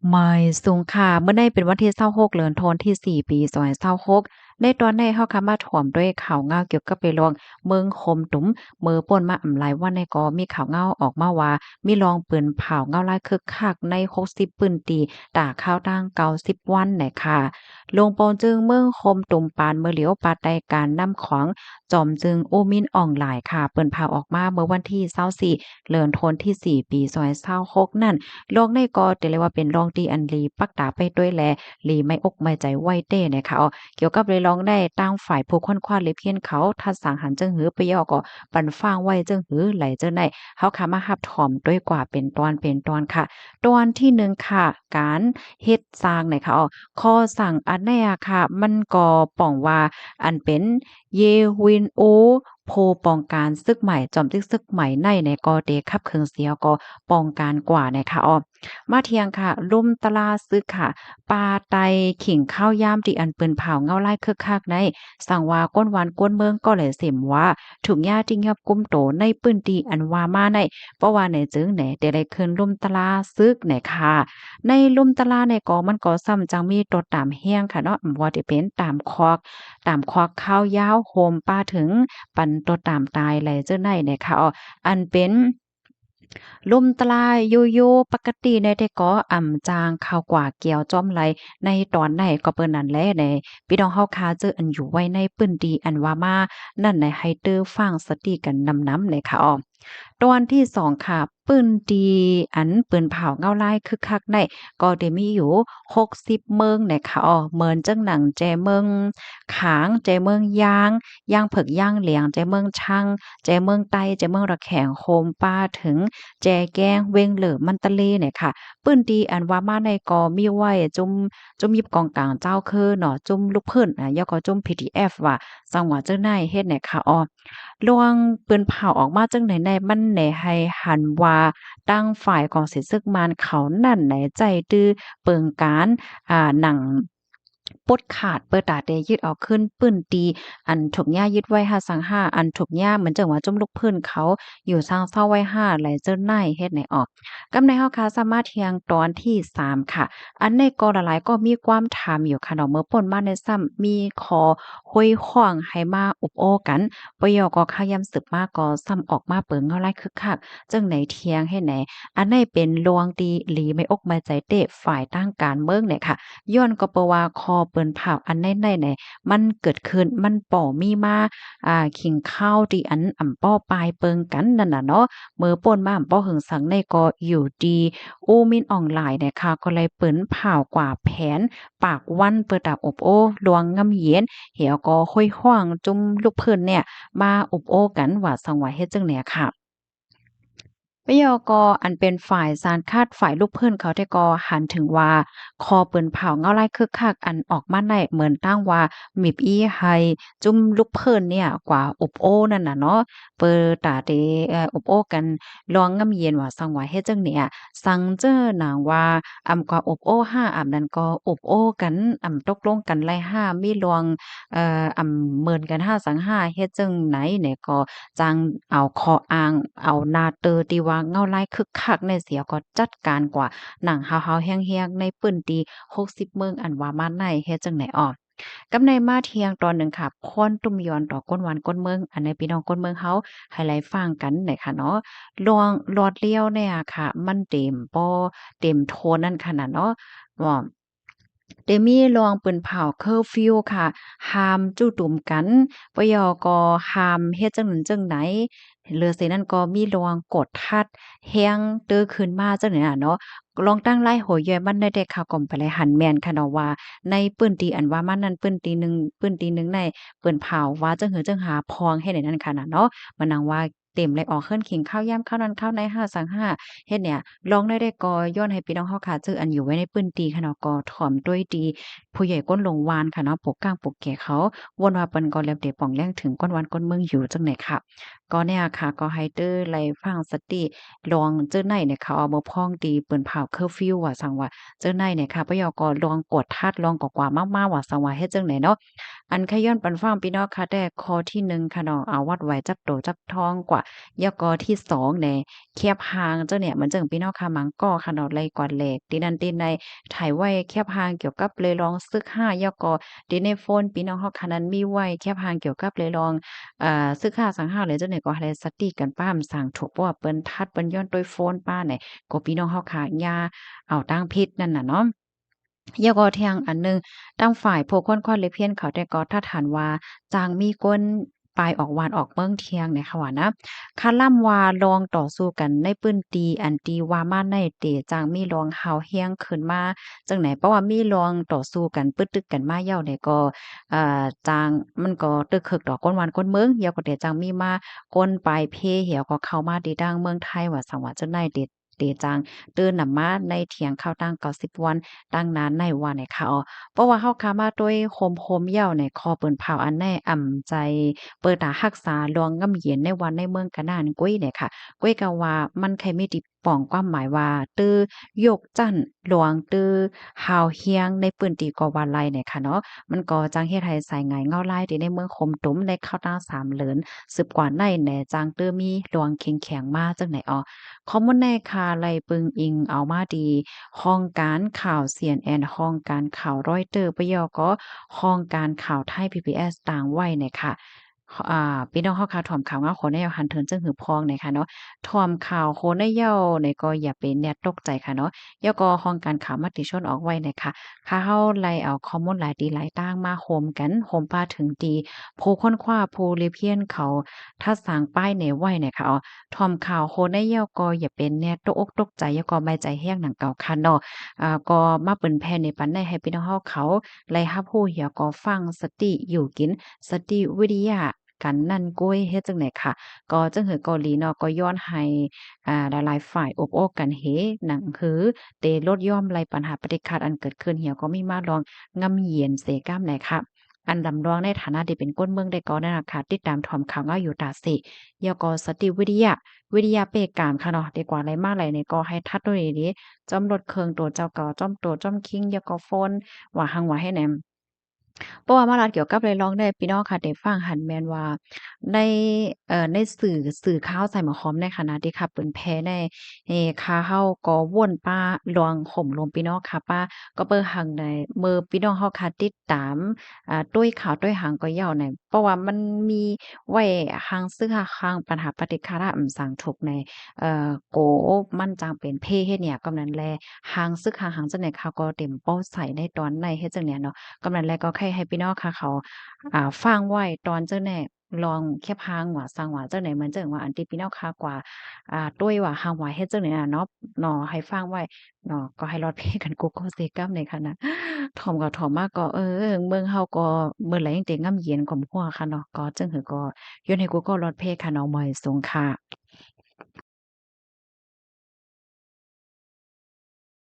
ไม่สูงค่ะเมื่อได้เป็นวันที่26เดือนธันวาคมที่4ปี2026ในตอนในเฮาค่ะมาถ่วมด้วยข่าวเงาเกี่ยวกับไปลองเมืองคมตุ๋มมือป่นมาอำหลายวันในก็มีข่าวเงาออกมาว่ามีลองปืนเผาเงาลายคึกคักใน60ปืนตีตาข้าวตั้ง90วันน่ะค่ะลงโปนจึงเมืองคมตุ่มปานเมื่อเหลียวปาดใดการนำของจอมจึงอูมินอ่องหลายค่ะเปิ้นเผาออกมาเมื่อวันที่24เดือนธันวาคมที่4ปี2026นั่น โลกในก็เรียกว่าเป็นรองที่อันลีปักตาไปด้วยแลลีไม่อกไม่ใจไว้เต้นะคะเกี่ยวกับเลยร้องได้ตั้งฝ่ายผู้ค้นคว้าเลยเพียนเขาทัดสางหันจึงหือไปย่อก็ปันฟ้างไว้จึงหือไหลเจ้าในเฮาค่ะมารับถ่อมด้วยกว่าเป็นตอนเป็นตอนค่ะตอนที่หนึ่งค่ะการเฮ็ดสร้างเนี่ยค่ะข้อสั่งอันเนี้ยค่ะมันก็ป้องว่าอันเป็นเยวินโอโพป้องกันศึกใหม่จอมศึกใหม่ในก็เดคับเคิงเสียก็ป้องกันกว่านะคะมาเที่ยงค่ะลุ่มตลาซึกค่ะปลาไตขิงข้าวยามที่อันเปิ้นเผาเงาลายคึกคักในสั่งว่าก้นหวานก้นเมืองก็เลยเสมว่าถุงยาที่เงียบกุมโตในปื้นที่อันว่ามาในเพราะว่าในจึงไหนแต่ได้ขึ้นลุ่มตลาซึกไหนค่ะในลุ่มตลาในก็มันก็ซ้ำจังมีตดตามแห้งค่ะเนาะบ่ได้เป็นตามคอกข้าวยาวโฮมป้าถึงปันตดตามตายไหลเจ้าในเนี่ยค่ะอันเป็นลมตลายอยู่ๆปกติในแต่ก็อ่ำจางข่าวกว่าเกี่ยวจ้อมไหลในตอนไหนก็เปิ้นนั่นแหละในพี่น้องเฮาคาเจออันอยู่ไว้ในปื้นดีอันว่ามานั่นในให้เตอฟังสติกันนำๆเลยค่ะตอนที่2ค่ะปืนดีอันปืนเผาเงาลายคึกคักในก็ได้มีอยู่60เมืองนะคะเหมือนจังหนังแจเมืองขางแจเมืองยางเผิกย่างเหลียงแจเมืองชังแจเมืองไต้แจเมืองระแขงโฮมป้าถึง แจแกงเวงเหลือมันตะเลเนี่ยค่ะปื้นดีอันว่ามาในกอมีไว้จุ่มยิบกองกลางเจ้าคือเนาะจุ่มลูกเพิ่นย่อก็จุ่ม PDF ว่าจังหวะเจ้าในเฮ็ดเนี่ยค่ะลวงปืนเผาออกมาจังไหนในมันไหนให้หันว่าตั้งฝ่ายของเสศึกมารเขานั่นไหนใจตื้อเปิงการหนังปดขาดเปิดตาเตยึดเอาขึ้นปื้นตีอันถูกย่ายึดไว้5สัง5อันถูกย่าเหมือนจังว่าจุ่มลูกเพิ่นเขาอยู่สร้างเศร้าไว้5ไหลเจิ้นในเฮ็ดไหนออกกำในเฮาค่ะสามารถเที่ยงตอนที่3ค่ะอันในก็หลายๆก็มีความถามอยู่ค่ะเนาะเมื่อป่นมาในซ้ำมีขอห้วยขว้างให้มาอุบโอ้กันปยก็ขย้ำสืบมาก็ซ้ำออกมาเปิงเงาไล่คึกคักจังไหนเที่ยงให้ไหนอันในเป็นลวงดีหลีไม่อกไม่ใจเตะฝ่ายตั้งการเมืองเนี่ยค่ะย้อนก็เพราะว่าคอเปิ้นภาพอันในไหนมันเกิดขึ้นมันป่อมีมาขิงข้าวที่อันอ่ำป้อปลายเปิงกันนั่นน่ะเนาะมื้อป่นมาอ่ำป้อหึงสังในก็อยู่ดีอู้มินออนไลน์เนี่ยค่ะก็เลยเปิ้นผ่าวกว่าแผนปากวันเปิดตาอบโอ้ลวงงำเย็นเหี่ยวก็ห้อยห้างจุ่มลูกเพิ่นเนี่ยมาอบโอ้กันว่าสังว่าเฮ็ดจังเนี่ยค่ะ ปยกอันเป็นฝ่ายสารคาดฝ่ายลูกเพิ่นเขาได้ก็หันถึงว่าคอเปิ้นเผาเงาลายคึกคักอันออกมาได้เหมือนตั้งว่ามิบอี้ให้จุ่มลูกเพิ่นเนี่ยกว่าอบโอ้นั่นน่ะเนาะเปิดตาเตอบโอ้กันลองงำเย็นว่าสังว่าเฮ็ดจังเนี่ยสังเจ้อหนางว่ากว่าอบโอ้5นั้นก็อบโอ้กันตกลงกันไล่5มีลวงเหมือนกัน5สัง5เฮ็ดจังไหนเนี่ยก็จังเอาคออ้างเอาหน้าเตอที่ว่าเงาลายคึกคักเนี่ยเสียก็จัดการกว่าหนังฮาวๆแห้งๆในปื้นที่60เมืองอันว่ามาในเฮ็ดจังไหนกับในมาเที่ยงตอนหนึ่งค่ะพรตุ้มย้อนต่อก้นหวานก้นเมืองอันในพี่น้องก้นเมืองเฮาให้ไลฟังกันหน่อยค่ะเนาะลวงหลอดเลี้ยวเนี่ยค่ะมันเต็มบ่เต็มโทนนั่นขนาดเนาะว่า เดมี่ลองปืนเผาเคอร์ฟิวค่ะห้ามจู่ตุ่มกันปยก็ห้ามเฮ็ดจังหนึ่งจังไหนเรือเสนั้นก็มีลองกดทัดแฮงเด้อขึ้นมาจังเนี่ยเนาะลองตั้งไล่โหยแย่มันได้ข่าวก่อมไปเลยหันแม่นค่ะเนาะว่าในปื้นตีอันว่ามันนั้นปื้นตีหนึ่งในปืนเผาว่าจังหือจังหาพองให้ในนั้นค่ะน่ะเนาะมันนังว่าเต็มเลยออกเคิ้นขิงข้าวยามข้าวนั้นข้าวใน5สัง5เฮ็ดเนี่ยลองได้ก็ย้อนให้พี่น้องเฮาค่ะจื้ออันอยู่ไว้ในปื้นตีค่ะเนาะก็ถ่อมด้วยดี ผู้ใหญ่ก้นลงวานค่ะเนาะปกกลางปกแก่เขาวนว่าเปิ้นก็แล้วแต่ป่องแรงถึงก้นวันก้นเมืองอยู่จังไหนค่ะ ก็เนี่ยค่ะก็ให้เด้อไลฟังสติลองเจ้าไหนเนี่ยเขาเอามาพ้องตีเปิ้นเผาเคอร์ฟิวว่าสั่งว่าเจ้าไหนเนี่ยค่ะปะยอก็ลองกดทัดลองกว่ามากๆว่าสั่งว่าเฮ็ดจังไหนเนาะอันขย้อนปันฟังพี่น้องค่ะแต่ข้อที่1ค่ะเนาะเอาวัดไว้จับโตจับทองกว่ายกอที่2เนี่ยแคบหางเจ้าเนี่ยมันจังพี่น้องค่ะมังก็ค่ะเนาะไลกว่าแหลกตีนั่นตีในถ่ายไว้แคบหางเกี่ยวกับเลยลองซึก5ยกอตีในโฟนพี่น้องเฮาค่ะนั้นมีไว้แคบหางเกี่ยวกับเลยลอง ซื้อค่าสังหาเลยเจ้าเนี่ยก็ให้ได้สติกันป้ามสั่งถูกเพราะว่าเปิ้นทัดเปิ้นย้อนด้วยโฟนป้าเนี่ยก็พี่น้องเฮาค่ะอย่าเอาตั้งพิษนั่นน่ะเนาะแล้วก็แทงอันหนึ่งตั้งฝ่ายผู้คนควันเลยเพี้ยนเขาแต่ก็ถ้าฐานว่าจางมีก้นปลายออกวานออกเมืองเที่ยงเนี่ยค่ะว่านะคาล่ำว่าลองต่อสู้กันในปื้นตีอันตีว่ามาในเตจางมีลองเฮาเฮียงขึ้นมาจังไหนเพราะว่ามีลองต่อสู้กันปึดตึกกันมาเย้าเนี่ยก็จางมันก็ตึกคึกดอกก้นวานก้นเมืองเหี่ยวก็เดจังมีมาก้นปลายเพเหี่ยวก็เข้ามาดีดังเมืองไทยว่าสังว่าจังได๋เดจังเตื้อนำมาในเถียงข้าวตัง90วันตั้งนานในว่าในค่ะอ้อเพราะว่าเฮาขามาด้วยโฮมๆเหย้าในคอเปิ้นเผาอันแน่อ่ำใจเปิดตารักษาลวงงำเย็นในวันในเมืองกะนานกุ้ยเนี่ยค่ะกุ้ยก็ว่ามันใครมีติป้องความหมายว่าตื้อยกจั้นหลวงตื้อฮาวเฮียงในปื้นที่ก่อว่าไลเนี่ยค่ะเนาะมันก็จังเฮ็ดให้สายงายเงาลายที่ในเมืองคมตุมในข้าวตาสามเหลินสืบกว่าในแหน่จังตื้อมีหลวงเข้งแข็งมาจังไหนอ้อข้อมูลในคาไลปึงอิงเอามาดีห้องการข่าว CNN ห้องการข่าว Reuters ปยก็ห้องการข่าวไทย PBS ต่างไว้เนี่ยค่ะพี่น้องเฮาค่ะถ่อมข่าวเงาโคนในหันเทินจึงหือพองเนี่ยค่ะเนาะถ่อมข่าวโคนในเย้าเนี่ยก็อย่าไปแนตกใจค่ะเนาะแล้วก็ห้องการข่าวมติชนออกไว้เนี่ยค่ะถ้าเฮาไล่เอาข้อมูลหลายตีหลายต่างมาโฮมกันโฮมป้าถึงตีผู้ค้นคว้าผู้เลเพียนเขาถ้าสร้างป้ายเหนไว้เนี่ยค่ะถ่อมข่าวโคนในเย้าก็อย่าเป็นแนตกอกตกใจแล้วก็ไม่ใจแห้งหนังเก่าค่ะเนาะก็มาเปิ้นแผ่ในปันได้ให้พี่น้องเฮาเขาไล่รับรู้แล้วก็ฟังสติอยู่กิน สติวิทยากันนั่นก้วยเฮ็ดจังได๋ค่ะก็จังหือเกาหลีเนาะก็ย้อนให้หลายๆฝ่ายอบโอ้กันเฮหนังหือเตลดย่อมไล่ปัญหาปฏิฆาตอันเกิดขึ้นเหี่ยวก็มีมาลองงำเหยียนเสก้ามไหนค่ะอันดำรองในฐานะที่เป็นก้นเมืองได้ก็นั่นล่ะค่ะติดตามถอมข่าวเงาอยู่ตาสิแล้วก็สติวิทยาเปกามค่ะเนาะดีกว่าหลายมาหลายนี่ก็ให้ทัดด้วยนี้จอมรถเครื่องตัวเจ้าเก่าจอมโตจอมคิงแล้วก็โฟนว่าหังว่าให้แหนม เพราะว่ามารัดเกี่ยวกับเลยลองได้พี่น้องค่ะได้ฟังหั้นแม่นว่าในในสื่อข่าวใส่หมอหอมในขณะที่ขับเปิ้นแพ้ในข่าวเฮาก็วนป้าลวงห่มลมพี่น้องค่ะป้าก็เบิ่งหังในมือพี่น้องเฮาค่ะติดตามตุ้ยข่าวตุ้ยหางก็ยาวในเพราะว่ามันมีไว้หังซึ่งหังปัญหาปฏิฆาระสังทุกข์ในโกมันจังเป็นเพเฮ็ดเนี่ยกำนั้นแลหังซึกหังจังได๋เขาก็เต็มเป้าใส่ในตอนในเฮ็ดจังเนี่ยเนาะ กำนั้นแลก็ให้พี่น้องค่ะเขาฟังไว้ตอนเจ้าแน่ลองแค่พางว่าสังว่าเจ้าไหนเหมือนเจังว่าอันที่พี่น้องค่ะกว่าตุ้ยว่าหางว่าเฮ็ดจังไหนน่ะเนาะให้ฟังไว้เนาะก็ให้รอดเพกันกุกก็เซกัมในค่ะนะถ่อมก็ถ่อมมาก็เมืองเฮาก็เมื้อไหร่ยังเต็งงำเย็นกว่าหัวค่ะเนาะก็จึงหือก็ย้อนให้กูก็รอดเพค่ะเนาะมอยสงค่ะ